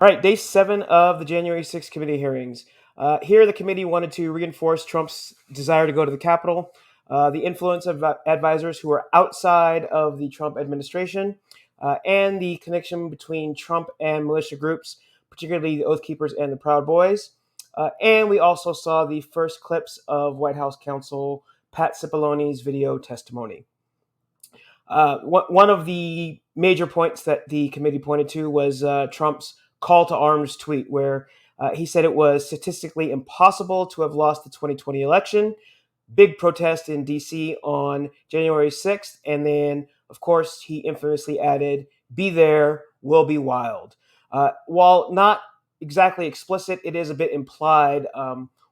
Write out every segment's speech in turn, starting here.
All right, day 7 of the January 6th committee hearings. Here, the committee wanted to reinforce Trump's desire to go to the Capitol, the influence of advisors who are outside of the Trump administration, and the connection between Trump and militia groups, particularly the Oath Keepers and the Proud Boys. And we also saw the first clips of White House counsel Pat Cipolloni's video testimony. One of the major points that the committee pointed to was Trump's call to arms tweet, where he said it was statistically impossible to have lost the 2020 election. Big protest in D.C. on January 6th. And then, of course, he infamously added, "Be there, will be wild." While not exactly explicit, it is a bit implied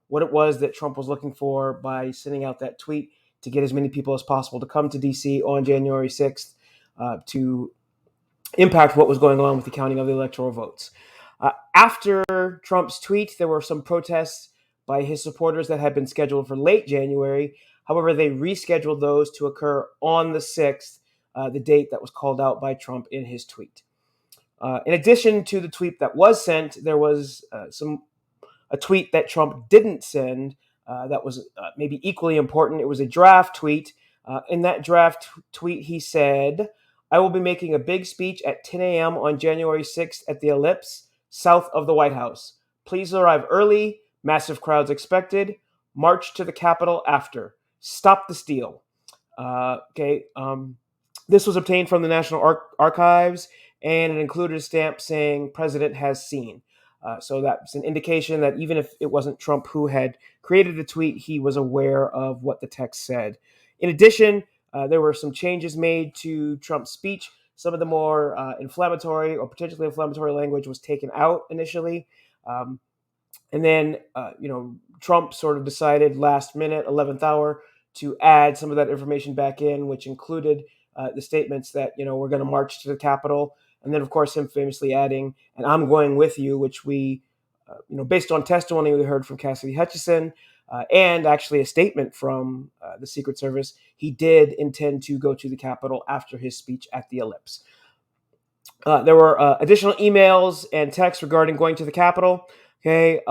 what it was that Trump was looking for by sending out that tweet to get as many people as possible to come to D.C. on January 6th to impact what was going on with the counting of the electoral votes. After Trump's tweet, there were some protests by his supporters that had been scheduled for late January. However, they rescheduled those to occur on the 6th, the date that was called out by Trump in his tweet. In addition to the tweet that was sent, there was a tweet that Trump didn't send that was maybe equally important. It was a draft tweet. In that draft tweet, he said, "I will be making a big speech at 10 a.m. on January 6th at the Ellipse, south of the White House. Please arrive early. Massive crowds expected. March to the Capitol after. Stop the steal." This was obtained from the National Archives, and it included a stamp saying "President has seen." So that's an indication that even if it wasn't Trump who had created the tweet, he was aware of what the text said. In addition, there were some changes made to Trump's speech. Some of the more inflammatory or potentially inflammatory language was taken out initially. And then, Trump sort of decided last minute, 11th hour, to add some of that information back in, which included the statements that, we're going to march to the Capitol. And then, of course, him famously adding, "and I'm going with you," which we, based on testimony we heard from Cassidy Hutchinson and actually a statement from the Secret Service, he did intend to go to the Capitol after his speech at the Ellipse. There were additional emails and texts regarding going to the Capitol. Okay.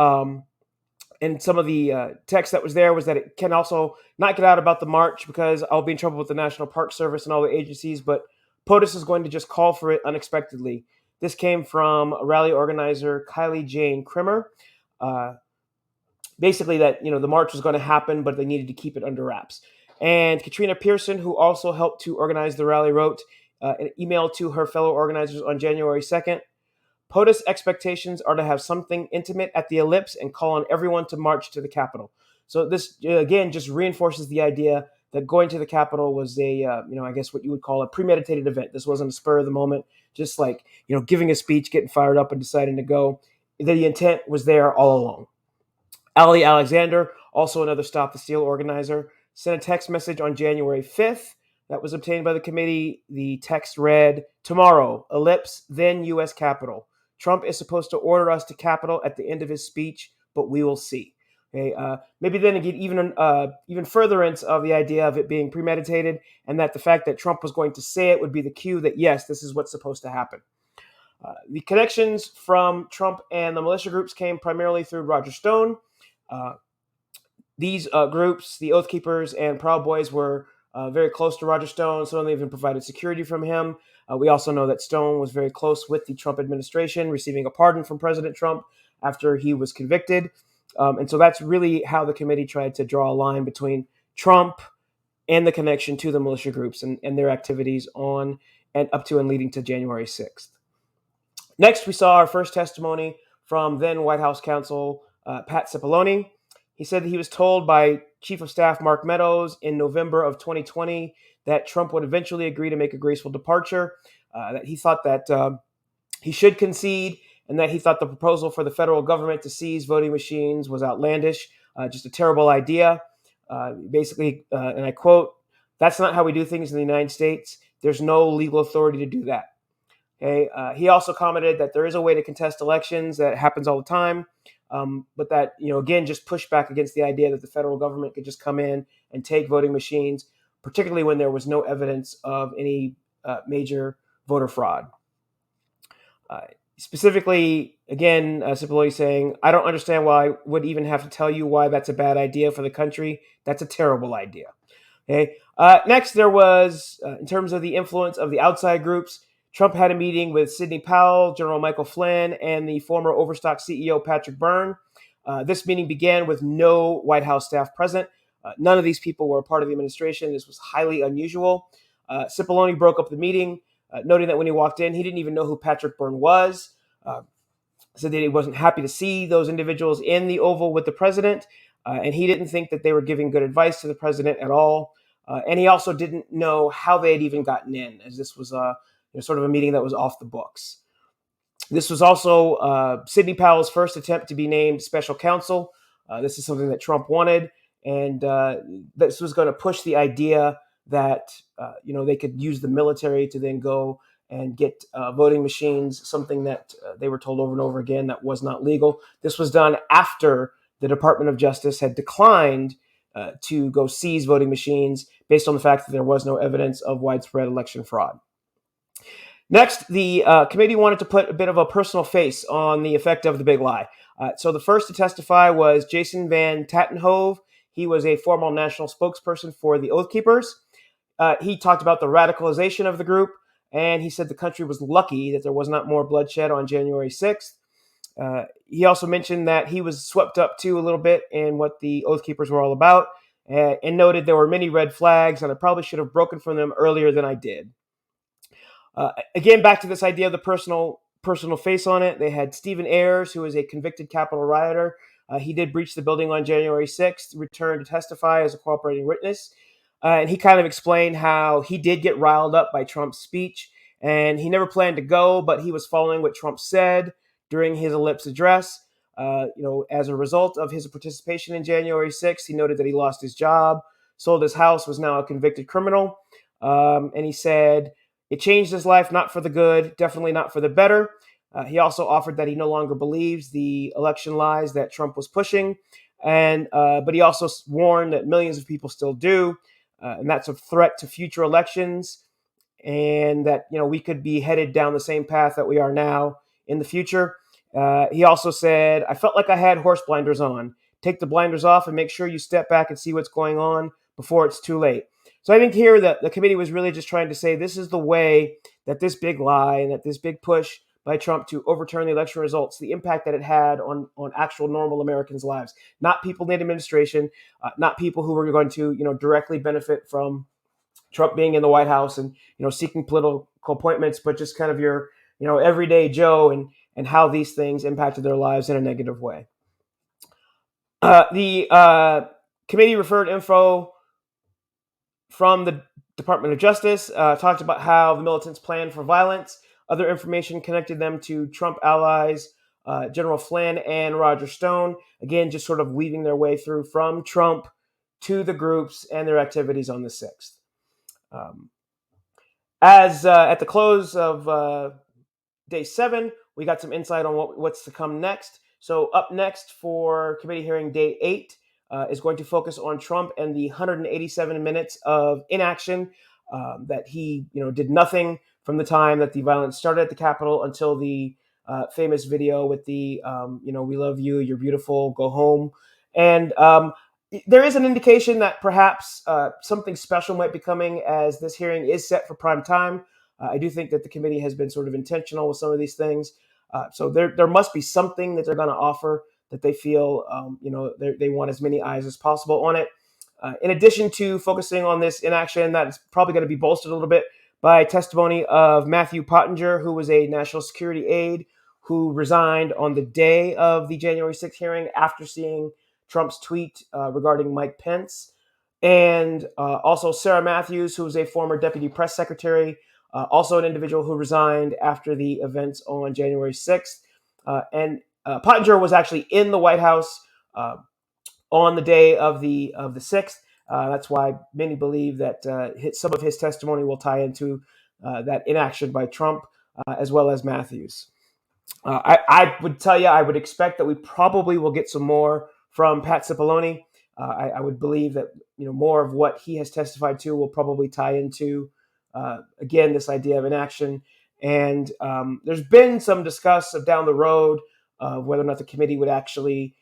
And some of the text that was there was that it can also not get out about the march because I'll be in trouble with the National Park Service and all the agencies, but POTUS is going to just call for it unexpectedly. This came from a rally organizer, Kylie Jane Krimmer. Basically that, the march was going to happen, but they needed to keep it under wraps. And Katrina Pearson, who also helped to organize the rally, wrote an email to her fellow organizers on January 2nd. "POTUS expectations are to have something intimate at the Ellipse and call on everyone to march to the Capitol." So this, again, just reinforces the idea that going to the Capitol was a, I guess what you would call a premeditated event. This wasn't a spur of the moment, just like, giving a speech, getting fired up and deciding to go. The intent was there all along. Ali Alexander, also another Stop the Steal organizer, sent a text message on January 5th that was obtained by the committee. The text read, "Tomorrow, Ellipse, then U.S. Capitol. Trump is supposed to order us to Capitol at the end of his speech, but we will see." Okay, maybe then again, even furtherance of the idea of it being premeditated, and that the fact that Trump was going to say it would be the cue that, yes, this is what's supposed to happen. The connections from Trump and the militia groups came primarily through Roger Stone. These groups, the Oath Keepers and Proud Boys, were very close to Roger Stone. Some of them even provided security from him. We also know that Stone was very close with the Trump administration, receiving a pardon from President Trump after he was convicted. And so that's really how the committee tried to draw a line between Trump and the connection to the militia groups and their activities on and up to and leading to January 6th. Next, we saw our first testimony from then White House counsel Pat Cipollone. He said that he was told by Chief of Staff Mark Meadows in November of 2020 that Trump would eventually agree to make a graceful departure, that he thought that he should concede, and that he thought the proposal for the federal government to seize voting machines was outlandish, just a terrible idea. Basically, and I quote, "That's not how we do things in the United States. There's no legal authority to do that." Okay. He also commented that there is a way to contest elections that happens all the time, but that, again, just push back against the idea that the federal government could just come in and take voting machines, particularly when there was no evidence of any major voter fraud. Specifically, again, Cipollone saying, I don't understand why I would even have to tell you why that's a bad idea for the country. That's a terrible idea. Okay. Next, there was, in terms of the influence of the outside groups, Trump had a meeting with Sidney Powell, General Michael Flynn, and the former Overstock CEO Patrick Byrne. This meeting began with no White House staff present. None of these people were a part of the administration. This was highly unusual. Cipollone broke up the meeting, noting that when he walked in, he didn't even know who Patrick Byrne was. Uh, Said that he wasn't happy to see those individuals in the Oval with the president, and he didn't think that they were giving good advice to the president at all. And he also didn't know how they had even gotten in, as this was sort of a meeting that was off the books. This was also Sidney Powell's first attempt to be named special counsel. This is something that Trump wanted, and this was going to push the idea that they could use the military to then go and get voting machines, something that they were told over and over again that was not legal. This was done after the Department of Justice had declined to go seize voting machines based on the fact that there was no evidence of widespread election fraud. Next, the committee wanted to put a bit of a personal face on the effect of the big lie. So the first to testify was Jason Van Tatenhove. He was a former national spokesperson for the Oath Keepers. He talked about the radicalization of the group, and he said the country was lucky that there was not more bloodshed on January 6th. He also mentioned that he was swept up too a little bit in what the Oath Keepers were all about, and noted there were many red flags, and I probably should have broken from them earlier than I did. Again, back to this idea of the personal face on it. They had Stephen Ayers, who is a convicted Capitol rioter. He did breach the building on January 6th, returned to testify as a cooperating witness. And he kind of explained how he did get riled up by Trump's speech, and he never planned to go, but he was following what Trump said during his ellipse address. As a result of his participation in January 6th, he noted that he lost his job, sold his house, was now a convicted criminal. And he said, it changed his life, not for the good, definitely not for the better. He also offered that he no longer believes the election lies that Trump was pushing, but he also warned that millions of people still do, and that's a threat to future elections, and that we could be headed down the same path that we are now in the future. He also said, I felt like I had horse blinders on. Take the blinders off and make sure you step back and see what's going on before it's too late. So I think here that the committee was really just trying to say this is the way that this big lie and that this big push by Trump to overturn the election results, the impact that it had on actual normal Americans' lives, not people in the administration, not people who were going to directly benefit from Trump being in the White House and seeking political appointments, but just kind of your everyday Joe and how these things impacted their lives in a negative way. The committee referred info from the Department of Justice, talked about how the militants planned for violence. Other information connected them to Trump allies, General Flynn and Roger Stone. Again, just sort of weaving their way through from Trump to the groups and their activities on the 6th. At the close of day 7, we got some insight on what's to come next. So up next for committee hearing day 8 is going to focus on Trump and the 187 minutes of inaction that he did nothing from the time that the violence started at the Capitol until the famous video with the we love you, you're beautiful, go home. And there is an indication that perhaps something special might be coming as this hearing is set for prime time. I do think that the committee has been sort of intentional with some of these things. So there must be something that they're going to offer that they feel, they want as many eyes as possible on it. In addition to focusing on this inaction, that's probably going to be bolstered a little bit by testimony of Matthew Pottinger, who was a national security aide who resigned on the day of the January 6th hearing after seeing Trump's tweet regarding Mike Pence. And also Sarah Matthews, who was a former deputy press secretary, also an individual who resigned after the events on January 6th. And Pottinger was actually in the White House on the day of the 6th. That's why many believe that some of his testimony will tie into that inaction by Trump, as well as Matthews. I would tell you, I would expect that we probably will get some more from Pat Cipollone. I would believe that more of what he has testified to will probably tie into again this idea of inaction. And there's been some discuss of down the road of whether or not the committee would actually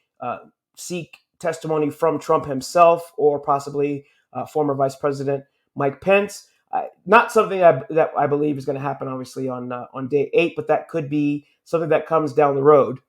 seek testimony from Trump himself or possibly former Vice President Mike Pence. Not something that I believe is going to happen, obviously, on day 8, but that could be something that comes down the road.